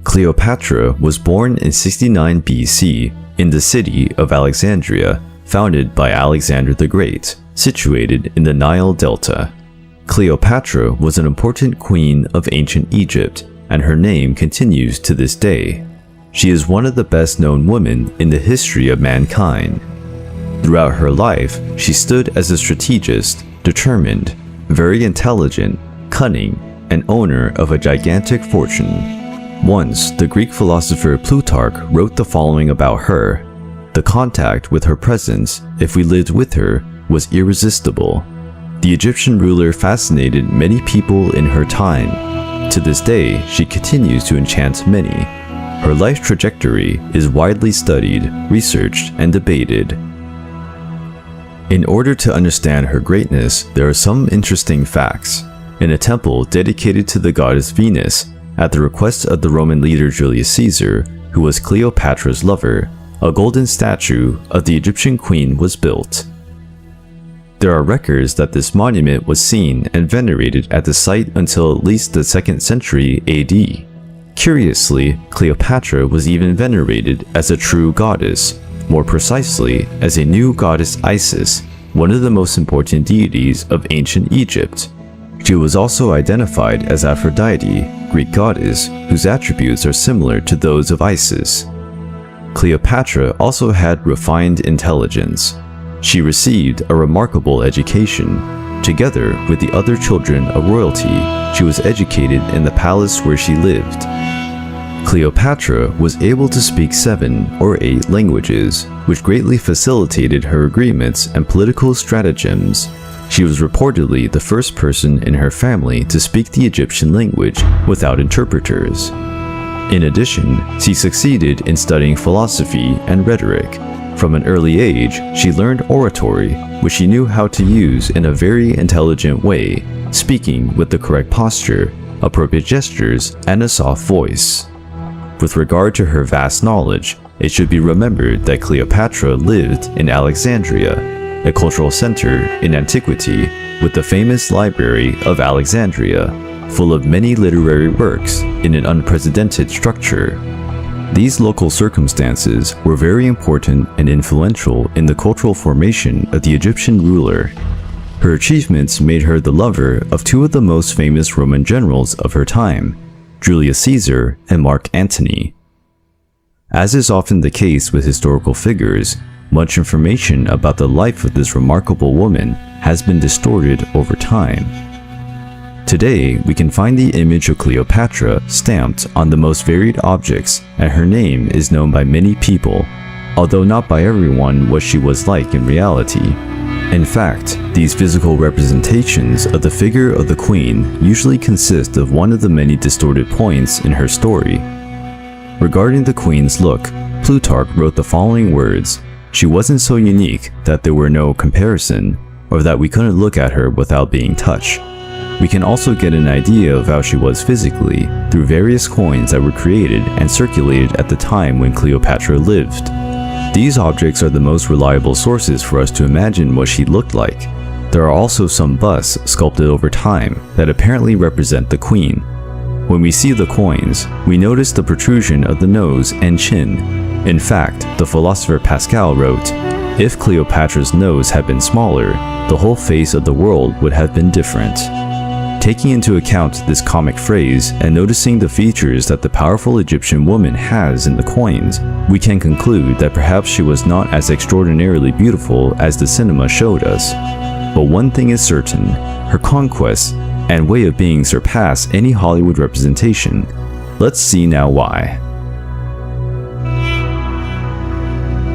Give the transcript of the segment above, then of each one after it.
Cleopatra was born in 69 BC in the city of Alexandria, founded by Alexander the Great, situated in the Nile Delta. Cleopatra was an important queen of ancient Egypt, and her name continues to this day. She is one of the best-known women in the history of mankind. Throughout her life, she stood as a strategist, determined, very intelligent, cunning, and owner of a gigantic fortune. Once, the Greek philosopher Plutarch wrote the following about her: "The contact with her presence, if we lived with her, was irresistible." The Egyptian ruler fascinated many people in her time. To this day, she continues to enchant many. Her life trajectory is widely studied, researched, and debated. In order to understand her greatness, there are some interesting facts. In a temple dedicated to the goddess Venus, at the request of the Roman leader Julius Caesar, who was Cleopatra's lover, a golden statue of the Egyptian queen was built. There are records that this monument was seen and venerated at the site until at least the 2nd century AD. Curiously, Cleopatra was even venerated as a true goddess, more precisely as a new goddess Isis, one of the most important deities of ancient Egypt. She was also identified as Aphrodite, Greek goddess, whose attributes are similar to those of Isis. Cleopatra also had refined intelligence. She received a remarkable education. Together with the other children of royalty, she was educated in the palace where she lived. Cleopatra was able to speak 7 or 8 languages, which greatly facilitated her agreements and political stratagems. She was reportedly the first person in her family to speak the Egyptian language without interpreters. In addition, she succeeded in studying philosophy and rhetoric. From an early age, she learned oratory, which she knew how to use in a very intelligent way, speaking with the correct posture, appropriate gestures, and a soft voice. With regard to her vast knowledge, it should be remembered that Cleopatra lived in Alexandria, a cultural center in antiquity, with the famous Library of Alexandria, full of many literary works in an unprecedented structure. These local circumstances were very important and influential in the cultural formation of the Egyptian ruler. Her achievements made her the lover of 2 of the most famous Roman generals of her time, Julius Caesar and Mark Antony. As is often the case with historical figures, much information about the life of this remarkable woman has been distorted over time. Today, we can find the image of Cleopatra stamped on the most varied objects, and her name is known by many people, although not by everyone what she was like in reality. In fact, these physical representations of the figure of the queen usually consist of one of the many distorted points in her story. Regarding the queen's look, Plutarch wrote the following words: "She wasn't so unique that there were no comparison, or that we couldn't look at her without being touched." We can also get an idea of how she was physically through various coins that were created and circulated at the time when Cleopatra lived. These objects are the most reliable sources for us to imagine what she looked like. There are also some busts sculpted over time that apparently represent the queen. When we see the coins, we notice the protrusion of the nose and chin. In fact, the philosopher Pascal wrote, "If Cleopatra's nose had been smaller, the whole face of the world would have been different." Taking into account this comic phrase and noticing the features that the powerful Egyptian woman has in the coins, we can conclude that perhaps she was not as extraordinarily beautiful as the cinema showed us. But one thing is certain: her conquests and way of being surpass any Hollywood representation. Let's see now why.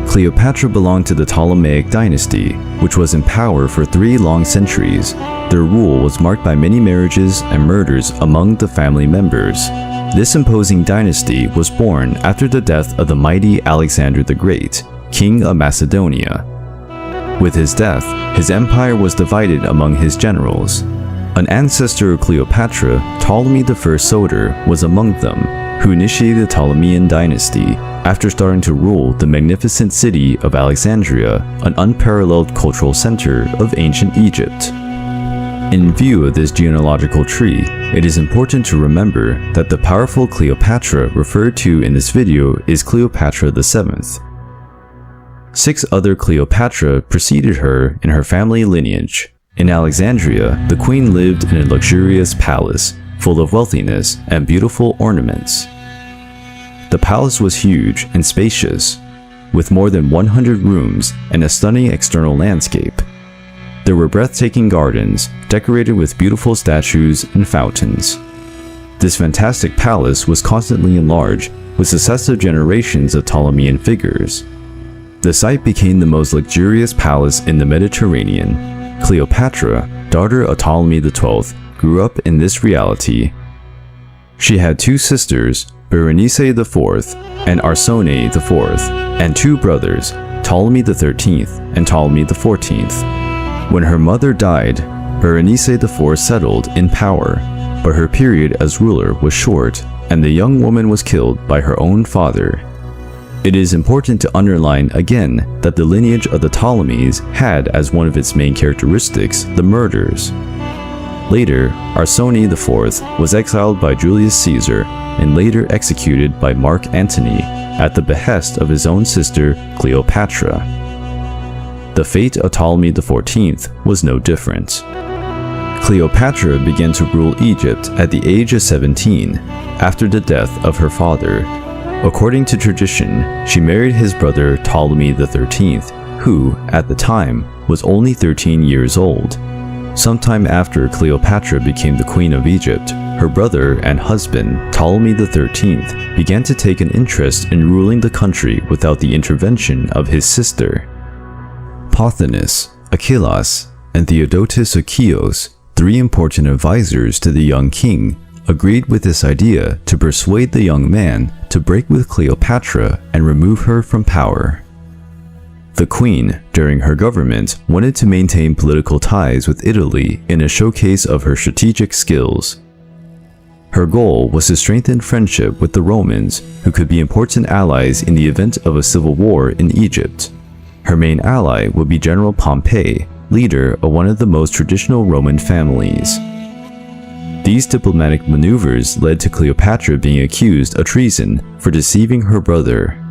Cleopatra belonged to the Ptolemaic dynasty, which was in power for 3 long centuries. Their rule was marked by many marriages and murders among the family members. This imposing dynasty was born after the death of the mighty Alexander the Great, king of Macedonia. With his death, his empire was divided among his generals. An ancestor of Cleopatra, Ptolemy I Soter, was among them, who initiated the Ptolemean dynasty after starting to rule the magnificent city of Alexandria, an unparalleled cultural center of ancient Egypt. In view of this genealogical tree, it is important to remember that the powerful Cleopatra referred to in this video is Cleopatra VII. 6 other Cleopatra preceded her in her family lineage. In Alexandria, the queen lived in a luxurious palace, full of wealthiness and beautiful ornaments. The palace was huge and spacious, with more than 100 rooms and a stunning external landscape. There were breathtaking gardens, decorated with beautiful statues and fountains. This fantastic palace was constantly enlarged with successive generations of Ptolemean figures. The site became the most luxurious palace in the Mediterranean. Cleopatra, daughter of Ptolemy XII, grew up in this reality. She had 2 sisters, Berenice IV and Arsone IV, and 2 brothers, Ptolemy XIII and Ptolemy XIV. When her mother died, Berenice IV settled in power, but her period as ruler was short, and the young woman was killed by her own father. It is important to underline again that the lineage of the Ptolemies had as one of its main characteristics the murders. Later, Arsone IV was exiled by Julius Caesar and later executed by Mark Antony at the behest of his own sister Cleopatra. The fate of Ptolemy XIV was no different. Cleopatra began to rule Egypt at the age of 17, after the death of her father. According to tradition, she married his brother Ptolemy XIII, who, at the time, was only 13 years old. Sometime after Cleopatra became the queen of Egypt, her brother and husband, Ptolemy XIII, began to take an interest in ruling the country without the intervention of his sister. Pothinus, Achillas, and Theodotus of Chios, 3 important advisors to the young king, agreed with this idea to persuade the young man to break with Cleopatra and remove her from power. The queen, during her government, wanted to maintain political ties with Italy in a showcase of her strategic skills. Her goal was to strengthen friendship with the Romans, who could be important allies in the event of a civil war in Egypt. Her main ally would be General Pompey, leader of one of the most traditional Roman families. These diplomatic maneuvers led to Cleopatra being accused of treason for deceiving her brother.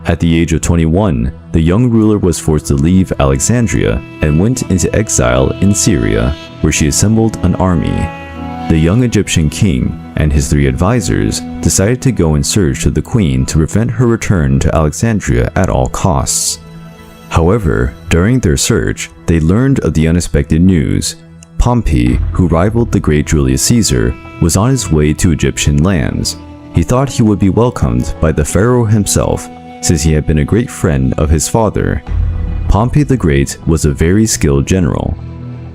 At the age of 21, the young ruler was forced to leave Alexandria and went into exile in Syria, where she assembled an army. The young Egyptian king and his 3 advisors decided to go in search of the queen to prevent her return to Alexandria at all costs. However, during their search, they learned of the unexpected news. Pompey, who rivaled the great Julius Caesar, was on his way to Egyptian lands. He thought he would be welcomed by the pharaoh himself, since he had been a great friend of his father. Pompey the Great was a very skilled general.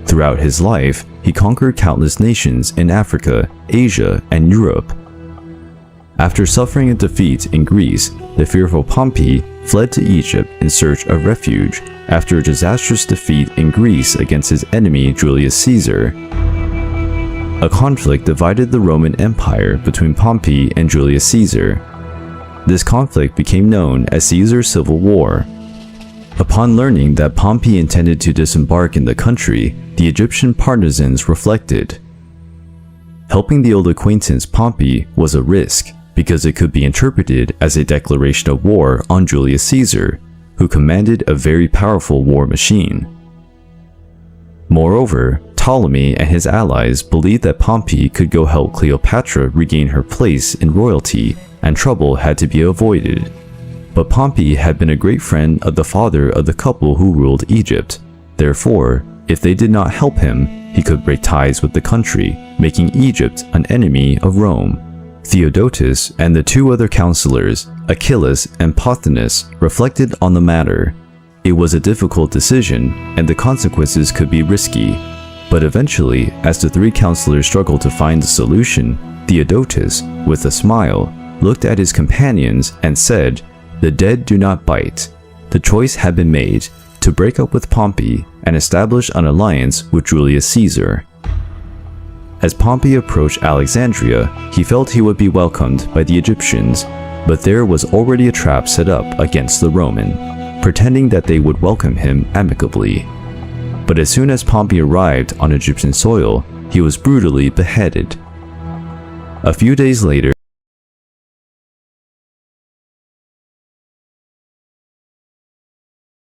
Throughout his life, he conquered countless nations in Africa, Asia, and Europe. After suffering a defeat in Greece, the fearful Pompey fled to Egypt in search of refuge after a disastrous defeat in Greece against his enemy Julius Caesar. A conflict divided the Roman Empire between Pompey and Julius Caesar. This conflict became known as Caesar's Civil War. Upon learning that Pompey intended to disembark in the country, the Egyptian partisans reflected. Helping the old acquaintance Pompey was a risk, because it could be interpreted as a declaration of war on Julius Caesar, who commanded a very powerful war machine. Moreover, Ptolemy and his allies believed that Pompey could go help Cleopatra regain her place in royalty, and trouble had to be avoided. But Pompey had been a great friend of the father of the couple who ruled Egypt. Therefore, if they did not help him, he could break ties with the country, making Egypt an enemy of Rome. Theodotus and the 2 other counselors, Achillas and Pothinus, reflected on the matter. It was a difficult decision, and the consequences could be risky. But eventually, as the 3 counselors struggled to find a solution, Theodotus, with a smile, looked at his companions and said, "The dead do not bite." The choice had been made to break up with Pompey and establish an alliance with Julius Caesar. As Pompey approached Alexandria, he felt he would be welcomed by the Egyptians, but there was already a trap set up against the Roman, pretending that they would welcome him amicably. But as soon as Pompey arrived on Egyptian soil, he was brutally beheaded. A few days later,